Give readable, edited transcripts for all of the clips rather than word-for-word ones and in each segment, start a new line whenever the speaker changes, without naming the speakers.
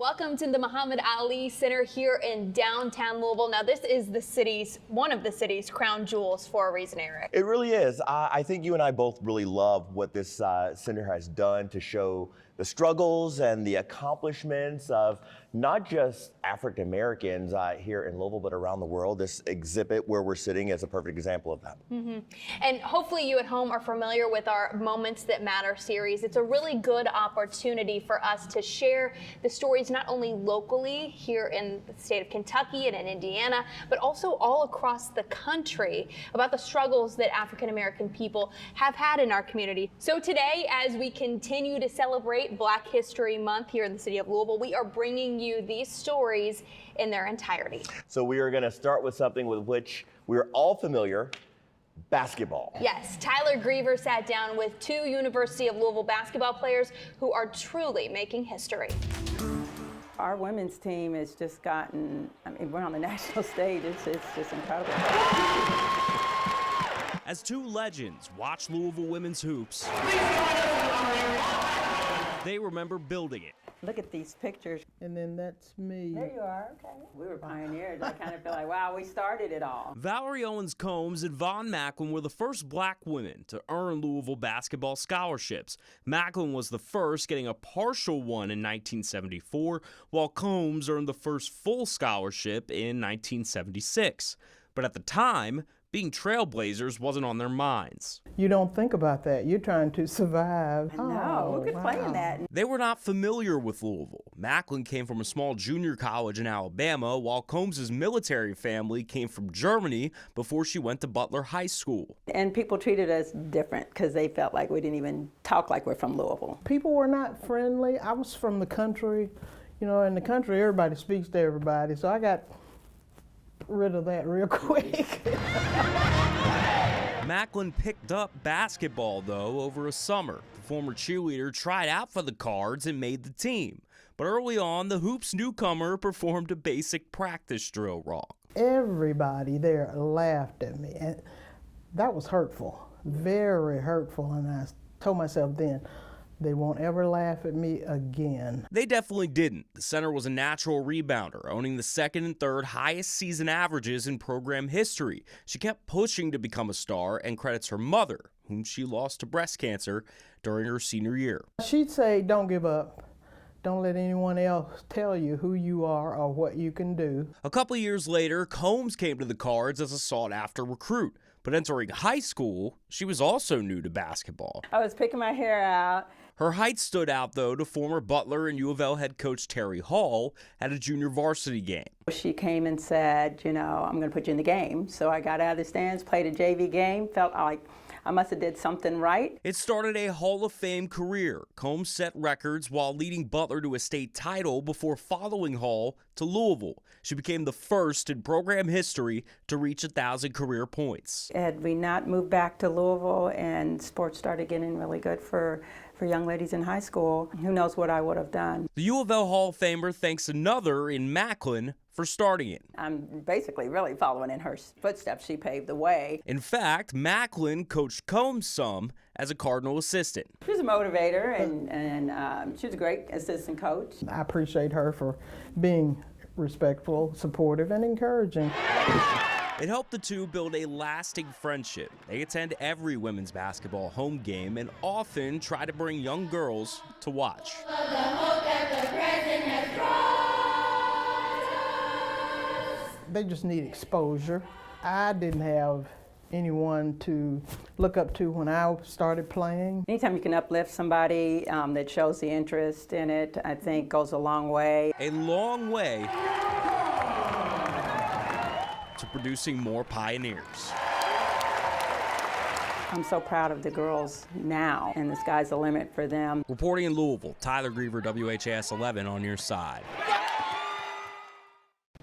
Welcome to the Muhammad Ali Center here in downtown Louisville. Now, this is one of the city's crown jewels for a reason, Eric.
It really is. I think you and I both really love what this center has done to show the struggles and the accomplishments of not just African Americans here in Louisville, but around the world. This exhibit where we're sitting is a perfect example of that.
And hopefully you at home are familiar with our Moments That Matter series. It's a really good opportunity for us to share the stories not only locally here in the state of Kentucky and in Indiana, but also all across the country about the struggles that African American people have had in our community. So today, as we continue to celebrate Black History Month here in the city of Louisville, we are bringing you these stories in their entirety.
So we are going to start with something with which we're all familiar, basketball.
Yes, Tyler Griever sat down with two University of Louisville basketball players who are truly making history.
Our women's team has just gotten, we're on the national stage. It's just incredible.
As two legends watch Louisville women's hoops, they remember building it.
Look at these pictures.
And then that's me.
There you are, okay. We were pioneers. I kind of feel like, wow, we started it all.
Valerie Owens-Combs and Von Macklin were the first Black women to earn Louisville basketball scholarships. Macklin was the first, getting a partial one in 1974, while Combs earned the first full scholarship in 1976. But at the time, being trailblazers wasn't on their minds.
You don't think about that. You're trying to survive.
I know, who could play in that?
They were not familiar with Louisville. Macklin came from a small junior college in Alabama, while Combs' military family came from Germany before she went to Butler High School.
And people treated us different because they felt like we didn't even talk like we're from Louisville.
People were not friendly. I was from the country. You know, in the country, everybody speaks to everybody. So I got rid of that real quick.
Macklin picked up basketball, though, over a summer. The former cheerleader tried out for the Cards and made the team. But early on, the Hoops newcomer performed a basic practice drill wrong.
Everybody there laughed at me, and that was hurtful, very hurtful. And I told myself then, they won't ever laugh at me again.
They definitely didn't. The center was a natural rebounder, owning the second and third highest season averages in program history. She kept pushing to become a star and credits her mother, whom she lost to breast cancer during her senior year.
She'd say, don't give up. Don't let anyone else tell you who you are or what you can do.
A couple years later, Combs came to the Cards as a sought-after recruit. But entering high school, she was also new to basketball.
I was picking my hair out.
Her height stood out, though, to former Butler and U of L head coach Terry Hall at a junior varsity game.
She came and said, you know, I'm going to put you in the game. So I got out of the stands, played a JV game, felt like I must have did something right.
It started a Hall of Fame career. Combs set records while leading Butler to a state title before following Hall to Louisville. She became the first in program history to reach 1,000 career points.
Had we not moved back to Louisville and sports started getting really good for young ladies in high school, who knows what I would have done.
The U of L Hall of Famer thanks another in Macklin for starting it.
I'm basically really following in her footsteps. She paved the way.
In fact, Macklin coached Combs some as a Cardinal assistant.
She was a motivator, and she was a great assistant coach.
I appreciate her for being respectful, supportive, and encouraging.
It helped the two build a lasting friendship. They attend every women's basketball home game and often try to bring young girls to watch.
They just need exposure. I didn't have anyone to look up to when I started playing.
Anytime you can uplift somebody that shows the interest in it, I think goes a long way.
A long way to producing more pioneers.
I'm so proud of the girls now, and the sky's the limit for them.
Reporting in Louisville, Tyler Griever, WHAS 11 on your side.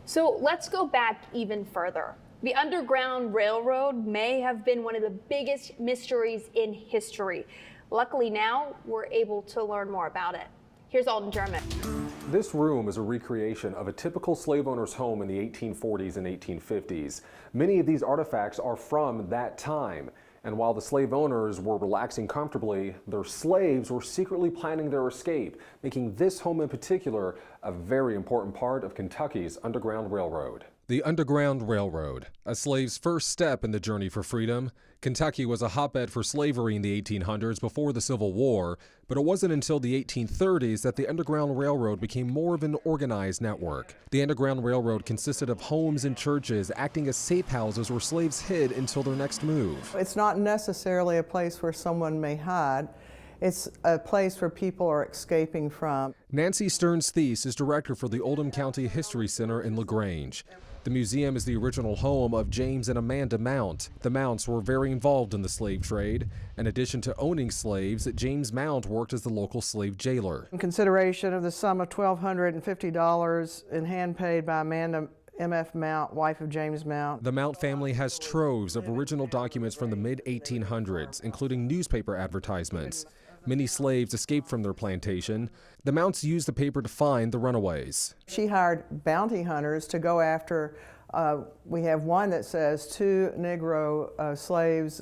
So let's go back even further. The Underground Railroad may have been one of the biggest mysteries in history. Luckily now, we're able to learn more about it. Here's Alden German.
This room is a recreation of a typical slave owner's home in the 1840s and 1850s. Many of these artifacts are from that time. And while the slave owners were relaxing comfortably, their slaves were secretly planning their escape, making this home in particular a very important part of Kentucky's Underground Railroad. The Underground Railroad, a slave's first step in the journey for freedom. Kentucky was a hotbed for slavery in the 1800s before the Civil War, but it wasn't until the 1830s that the Underground Railroad became more of an organized network. The Underground Railroad consisted of homes and churches acting as safe houses where slaves hid until their next move.
It's not necessarily a place where someone may hide. It's a place where people are escaping from.
Nancy Stearns-Thies is director for the Oldham County History Center in LaGrange. The museum is the original home of James and Amanda Mount. The Mounts were very involved in the slave trade. In addition to owning slaves, James Mount worked as the local slave jailer.
In consideration of the sum of $1,250 in hand paid by Amanda M.F. Mount, wife of James Mount.
The Mount family has troves of original documents from the mid-1800s, including newspaper advertisements. Many slaves escaped from their plantation. The Mounts used the paper to find the runaways.
She hired bounty hunters to go after, we have one that says 2 Negro slaves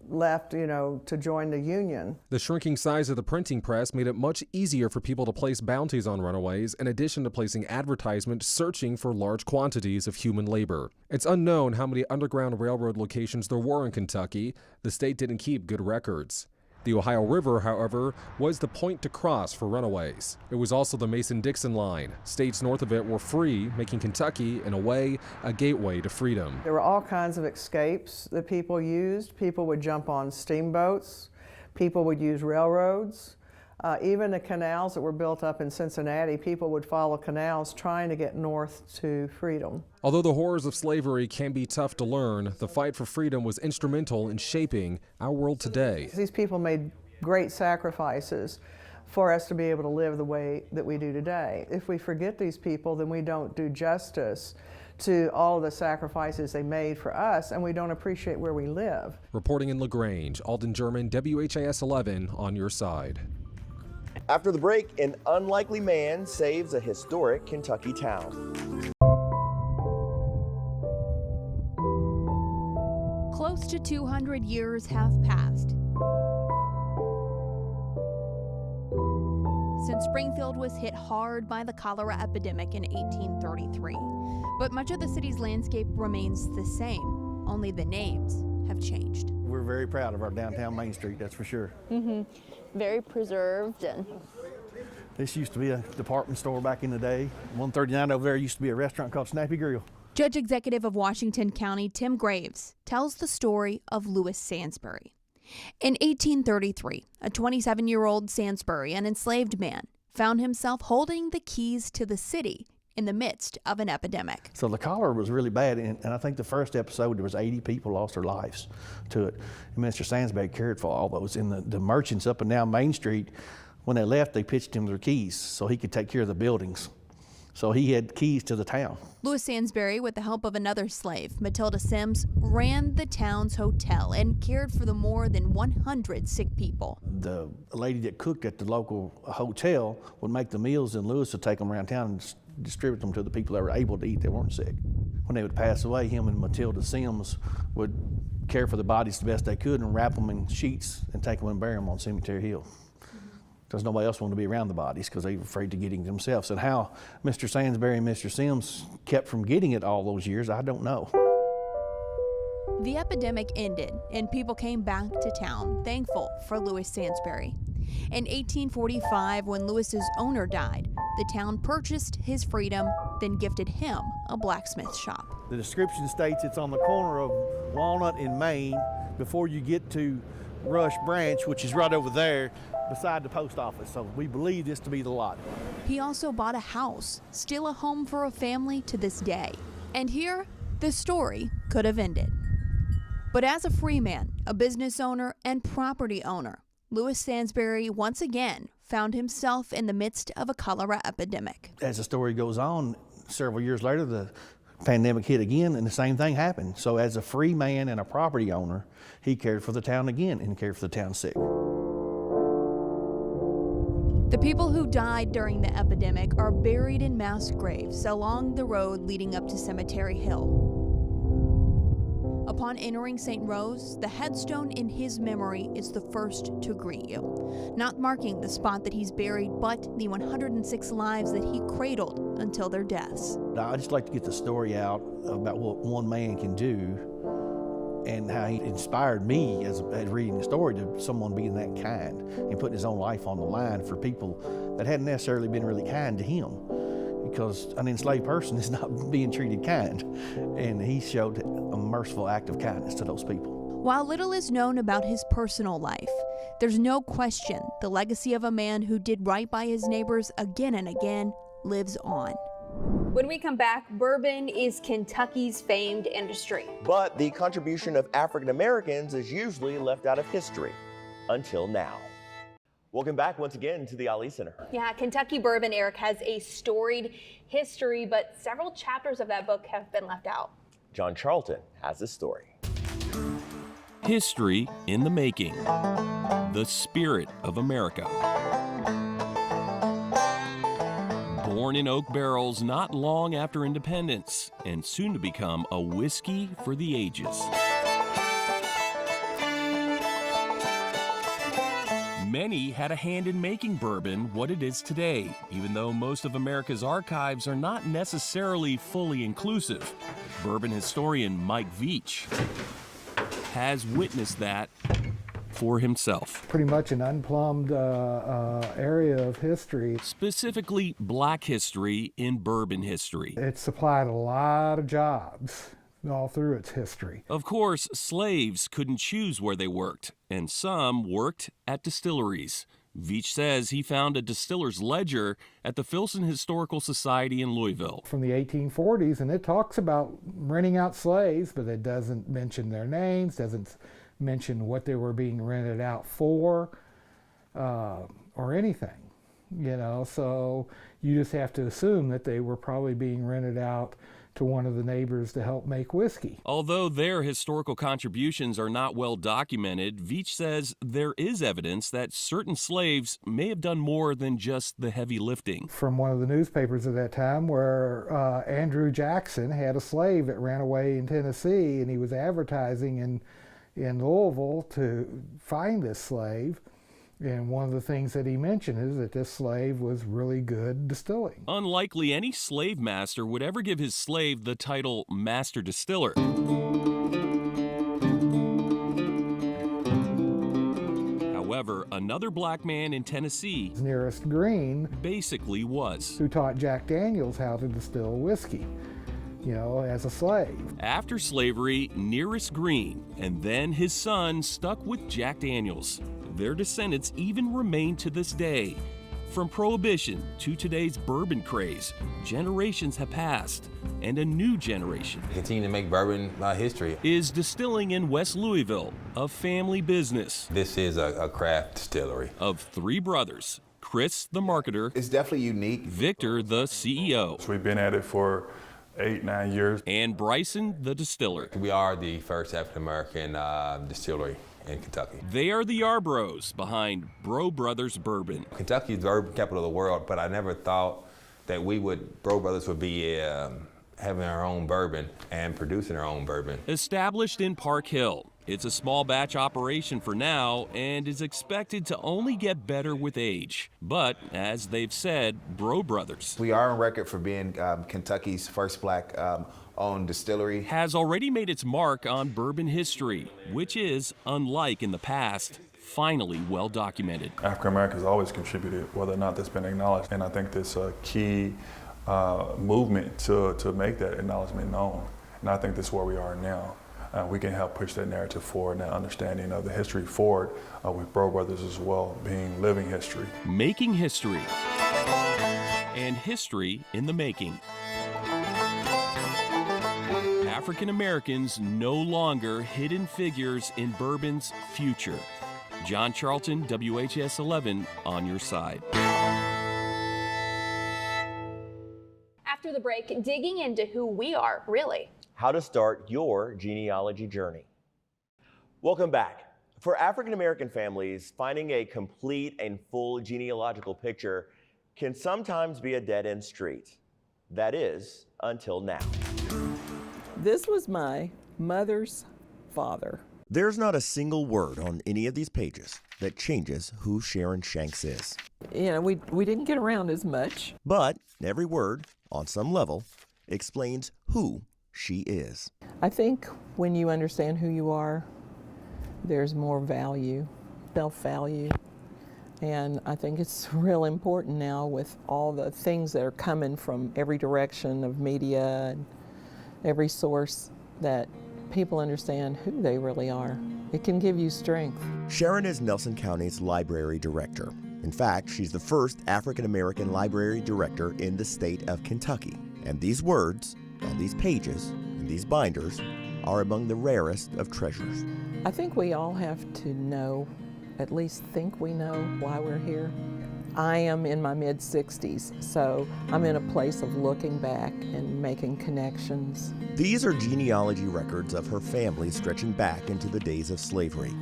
left, to join the Union.
The shrinking size of the printing press made it much easier for people to place bounties on runaways, in addition to placing advertisements searching for large quantities of human labor. It's unknown how many Underground Railroad locations there were in Kentucky. The state didn't keep good records. The Ohio River, however, was the point to cross for runaways. It was also the Mason-Dixon line. States north of it were free, making Kentucky, in a way, a gateway to freedom.
There were all kinds of escapes that people used. People would jump on steamboats. People would use railroads. Even the canals that were built up in Cincinnati, people would follow canals trying to get north to freedom.
Although the horrors of slavery can be tough to learn, the fight for freedom was instrumental in shaping our world today.
These people made great sacrifices for us to be able to live the way that we do today. If we forget these people, then we don't do justice to all of the sacrifices they made for us, and we don't appreciate where we live.
Reporting in LaGrange, Alden German, WHAS 11 on your side.
After the break, an unlikely man saves a historic Kentucky town.
Close to 200 years have passed since Springfield was hit hard by the cholera epidemic in 1833. But much of the city's landscape remains the same, only the names have changed.
We're very proud of our downtown Main Street, that's for sure.
Very preserved. And
This used to be a department store back in the day. 139 over there used to be a restaurant called Snappy Grill.
Judge Executive of Washington County Tim Graves tells the story of Louis Sansbury. In 1833, a 27-year-old Sansbury, an enslaved man, found himself holding the keys to the city in the midst of an epidemic.
So the cholera was really bad, and I think the first episode there was 80 people lost their lives to it. And Mr. Sansbury cared for all those. And the merchants up and down Main Street, when they left, they pitched him their keys so he could take care of the buildings. So he had keys to the town.
Louis Sansbury, with the help of another slave, Matilda Sims, ran the town's hotel and cared for the more than 100 sick people.
The lady that cooked at the local hotel would make the meals, and Louis would take them around town and distribute them to the people that were able to eat that weren't sick. When they would pass away, him and Matilda Sims would care for the bodies the best they could and wrap them in sheets and take them and bury them on Cemetery Hill. Because nobody else wanted to be around the bodies because they were afraid to get it themselves. And how Mr. Sansbury and Mr. Sims kept from getting it all those years, I don't know.
The epidemic ended and people came back to town, thankful for Louis Sansbury. In 1845, when Louis's owner died, the town purchased his freedom, then gifted him a blacksmith shop.
The description states it's on the corner of Walnut and Main before you get to Rush Branch, which is right over there beside the post office. So we believe this to be the lot.
He also bought a house, still a home for a family to this day. And here, the story could have ended. But as a free man, a business owner, and property owner, Louis Sansbury once again found himself in the midst of a cholera epidemic.
As the story goes on, several years later, the pandemic hit again, and the same thing happened. So as a free man and a property owner, he cared for the town again and cared for the town sick.
The people who died during the epidemic are buried in mass graves along the road leading up to Cemetery Hill.
Upon entering St. Rose, the headstone in his memory is the first to greet you, not marking the spot that he's buried, but the 106 lives that he cradled until their deaths.
I just like to get the story out about what one man can do and how he inspired me as reading the story to someone being that kind and putting his own life on the line for people that hadn't necessarily been really kind to him, because an enslaved person is not being treated kind, and he showed a merciful act of kindness to those people.
While little is known about his personal life, there's no question the legacy of a man who did right by his neighbors again and again lives on.
When we come back, bourbon is Kentucky's famed industry.
But the contribution of African Americans is usually left out of history until now. Welcome back once again to the Ali Center.
Yeah, Kentucky Bourbon, Eric, has a storied history, but several chapters of that book have been left out.
John Charlton has the story.
History in the making. The spirit of America. Born in oak barrels not long after independence, and soon to become a whiskey for the ages. Many had a hand in making bourbon what it is today, even though most of America's archives are not necessarily fully inclusive. Bourbon historian Mike Veach has witnessed that for himself.
Pretty much an unplumbed area of history.
Specifically, black history in bourbon history.
It supplied a lot of jobs all through its history.
Of course, slaves couldn't choose where they worked, and some worked at distilleries. Veach says he found a distiller's ledger at the Filson Historical Society in Louisville.
From the 1840s, and it talks about renting out slaves, but it doesn't mention their names, doesn't mention what they were being rented out for, or anything, you know, so you just have to assume that they were probably being rented out to one of the neighbors to help make whiskey.
Although their historical contributions are not well documented, Veach says there is evidence that certain slaves may have done more than just the heavy lifting.
From one of the newspapers at that time, where Andrew Jackson had a slave that ran away in Tennessee, and he was advertising in Louisville to find this slave. And one of the things that he mentioned is that this slave was really good distilling.
Unlikely any slave master would ever give his slave the title master distiller. However, another black man in Tennessee,
Nearest Green,
basically was.
Who taught Jack Daniels how to distill whiskey, you know, as a slave.
After slavery, Nearest Green, and then his son stuck with Jack Daniels. Their descendants even remain to this day. From Prohibition to today's bourbon craze, generations have passed, and a new generation
continue to make bourbon history.
Is distilling in West Louisville, a family business.
This is a craft distillery.
Of three brothers, Chris, the marketer.
It's definitely unique.
Victor, the CEO.
So we've been at it for 8-9 years.
And Bryson, the distiller.
We are the first African-American distillery in Kentucky.
They are the Arbros behind Bro Brothers Bourbon.
Kentucky is the bourbon capital of the world, but I never thought that Bro Brothers would be having our own bourbon and producing our own bourbon.
Established in Park Hill, it's a small batch operation for now and is expected to only get better with age. But as they've said, Bro Brothers.
We are on record for being Kentucky's first black owned distillery.
Has already made its mark on bourbon history, which is, unlike in the past, finally well documented.
African Americans always contributed, whether or not that's been acknowledged. And I think this key movement to make that acknowledgement known. And I think this is where we are now. We can help push that narrative forward and that understanding of the history forward with Bro Brothers as well, being living history.
Making history. And history in the making. African Americans no longer hidden figures in bourbon's future. John Charlton, WHS 11, on your side.
After the break, digging into who we are, really.
How to start your genealogy journey. Welcome back. For African American families, finding a complete and full genealogical picture can sometimes be a dead-end street. That is, until now.
This was my mother's father.
There's not a single word on any of these pages that changes who Sharon Shanks is.
You know, we didn't get around as much.
But every word, on some level, explains who she is.
I think when you understand who you are, there's more value, self-value. And I think it's real important now with all the things that are coming from every direction of media and every source that people understand who they really are. It can give you strength.
Sharon is Nelson County's library director. In fact, she's the first African-American library director in the state of Kentucky. And these words on these pages, in these binders, are among the rarest of treasures.
I think we all have to know, at least think we know why we're here. I am in my mid-60s, so I'm in a place of looking back and making connections.
These are genealogy records of her family stretching back into the days of slavery.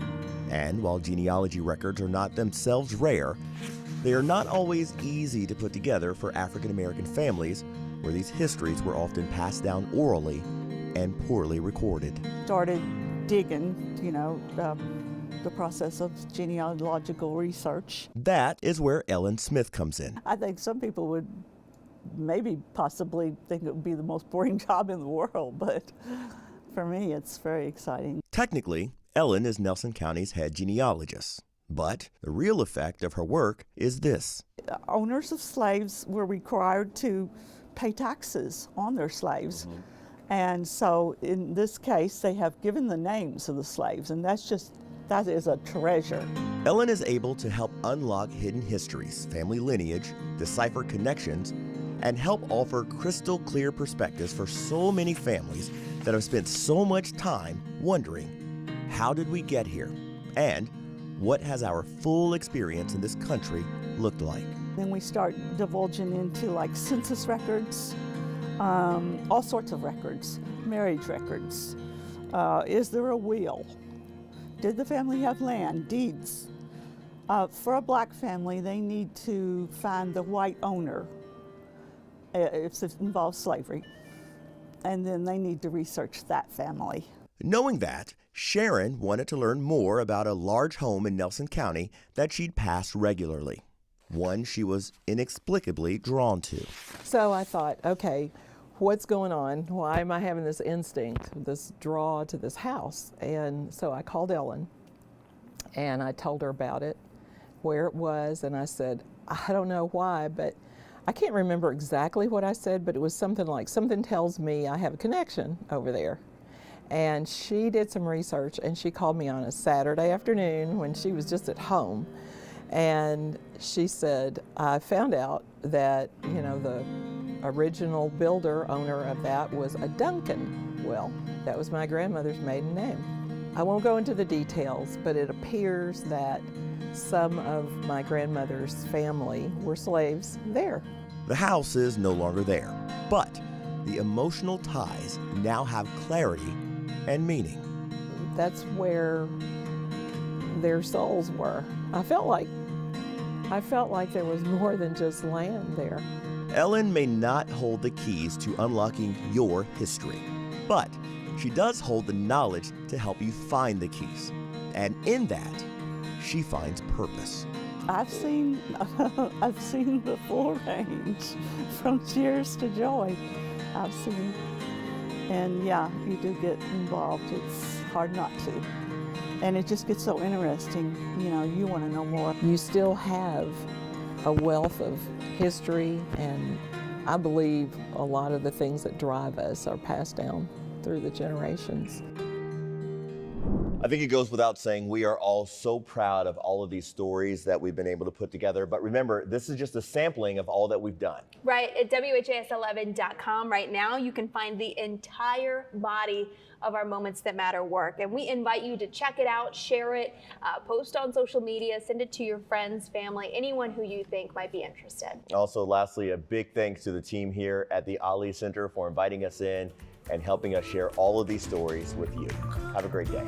And while genealogy records are not themselves rare, they are not always easy to put together for African-American families where these histories were often passed down orally and poorly recorded.
Started digging, the process of genealogical research.
That is where Ellen Smith comes in.
I think some people would possibly think it would be the most boring job in the world, but for me it's very exciting.
Technically, Ellen is Nelson County's head genealogist, but the real effect of her work is this.
Owners of slaves were required to pay taxes on their slaves. Mm-hmm. And so in this case, they have given the names of the slaves, and that is a treasure.
Ellen is able to help unlock hidden histories, family lineage, decipher connections, and help offer crystal clear perspectives for so many families that have spent so much time wondering, how did we get here? And what has our full experience in this country looked like?
Then we start divulging into like census records, all sorts of records, marriage records. Is there a will? Did the family have land, deeds? For a black family, they need to find the white owner if it involves slavery. And then they need to research that family.
Knowing that, Sharon wanted to learn more about a large home in Nelson County that she'd pass regularly, one she was inexplicably drawn to.
So I thought, okay, what's going on? Why am I having this instinct, this draw to this house? And so I called Ellen and I told her about it, where it was, and I said, I don't know why, but I can't remember exactly what I said, but it was something like, something tells me I have a connection over there. And she did some research and she called me on a Saturday afternoon when she was just at home. And she said, I found out that, the original builder, owner of that was a Duncan. Well, that was my grandmother's maiden name. I won't go into the details, but it appears that some of my grandmother's family were slaves there.
The house is no longer there, but the emotional ties now have clarity and meaning.
That's where their souls were. I felt like there was more than just land there.
Ellen may not hold the keys to unlocking your history, but she does hold the knowledge to help you find the keys. And in that, she finds purpose.
I've seen the full range, from tears to joy. I've seen, and yeah, you do get involved. It's hard not to. And it just gets so interesting. You want to know more.
You still have a wealth of history, and I believe a lot of the things that drive us are passed down through the generations.
I think it goes without saying we are all so proud of all of these stories that we've been able to put together. But remember, this is just a sampling of all that we've done.
Right, at WHAS11.com right now, you can find the entire body of our Moments That Matter work. And we invite you to check it out, share it, post on social media, send it to your friends, family, anyone who you think might be interested.
Also, lastly, a big thanks to the team here at the Ali Center for inviting us in and helping us share all of these stories with you. Have a great day.